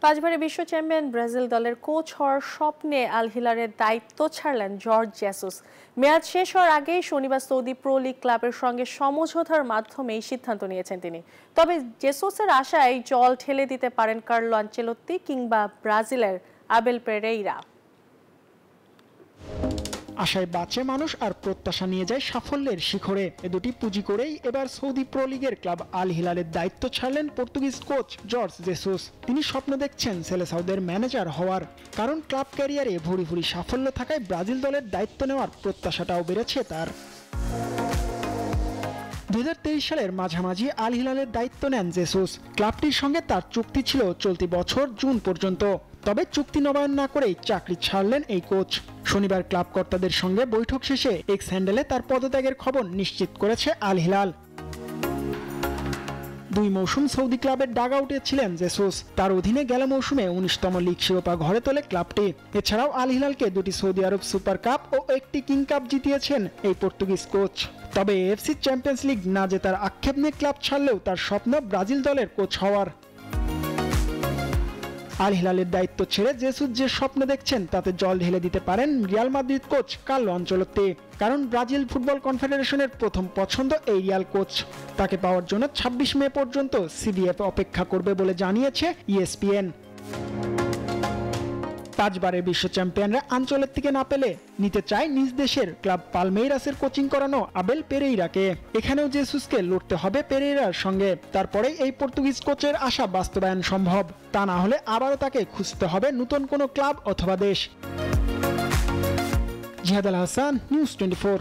পাঁচবারের বিশ্ব champion Brazil দলের coach হওয়ার স্বপ্নে আল হিলালের দায়িত্ব ছাড়লেন জর্জ জেসুস। মেয়াদ শেষ হওয়ার আগেই শনিবার সৌদি প্রো লিগ ক্লাবের সঙ্গে সমঝোতার মাধ্যমে এই সিদ্ধান্ত নিয়েছেন তিনি। তবে জেসুসের আশায় জল ঠেলে দিতে পারেন কার্লো আনচেলত্তি কিংবা ব্রাজিলের আবেল পেরেইরা। আশায় বাঁচে মানুষ আর প্রত্যাশা নিয়ে যায় সাফল্যের শিখরে। এ দুটি পুঁজি করেই এবার সৌদি প্রো লিগের ক্লাব আল হিলালের দায়িত্ব ছাড়লেন পর্তুগিজ কোচ জর্জ জেসুস। তিনি স্বপ্ন দেখছেন সেলেসাওদের ম্যানেজার হওয়ার, কারণ ক্লাব ক্যারিয়ারে ভুরি ভুরি সাফল্য থাকায় ব্রাজিল দলের দায়িত্ব নেওয়ার প্রত্যাশাটাও বেড়েছে তার। 2023 সালের মাঝামাঝি আল হিলালের দায়িত্ব নেন জেসুস। ক্লাবটির সঙ্গে তার চুক্তি ছিল চলতি বছর জুন পর্যন্ত। তবে চুক্তি নবায়ন না করেই চাকরি ছাড়লেন এই কোচ। শনিবার ক্লাব কর্তাদের সঙ্গে বৈঠক শেষে এক্স হ্যান্ডেলে তার পদত্যাগের খবর নিশ্চিত করেছে আল হিলাল। 2 মৌসুম সৌদি ক্লাবের ডাগআউটে ছিলেন জেসুস। তার অধীনে গেল মৌসুমে 19তম লিগ শিরোপা ঘরে তোলে ক্লাবটি। এছাড়াও আল হিলালকে 2টি সৌদি আরব সুপার কাপ ও 1টি কিং কাপ জিতিয়েছেন এই পর্তুগিজ কোচ। তবে এএফসি চ্যাম্পিয়ন্স লিগ না জেতার আক্ষেপ নিয়ে ক্লাব ছাড়লেও তার স্বপ্ন ব্রাজিল দলের কোচ হওয়ার। আল হিলালের দায়িত্ব ছেড়ে জেসুস যে স্বপ্ন দেখছেন তাতে জল ঢেলে দিতে পারেন Real Madrid coach Carlo Ancelotti. কারণ ব্রাজিল ফুটবল কনফেডারেশনের প্রথম পছন্দ এই রিয়াল কোচ। তাকে পাওয়ার জন্য 26 মে পর্যন্ত সিবিএফ অপেক্ষা করবে বলে জানিয়েছে ইএসপিএন। 5বারের বিশ্ব চ্যাম্পিয়নরা আনচেলত্তিকে না পেলে নিতে চায় নিজ দেশের ক্লাব পালমেইরাসের কোচিং করানো আবেল পেরেইরাকে। এখানেও জেসুসকে লড়তে হবে পেরেইরার সঙ্গে, তারপরেই এই পর্তুগিজ কোচের আশা বাস্তবায়ন সম্ভব। তা না হলে আবারও তাকে খুঁজতে হবে নতুন কোনো ক্লাব অথবা দেশ। জিহাদ আল হাসান, নিউজ 24।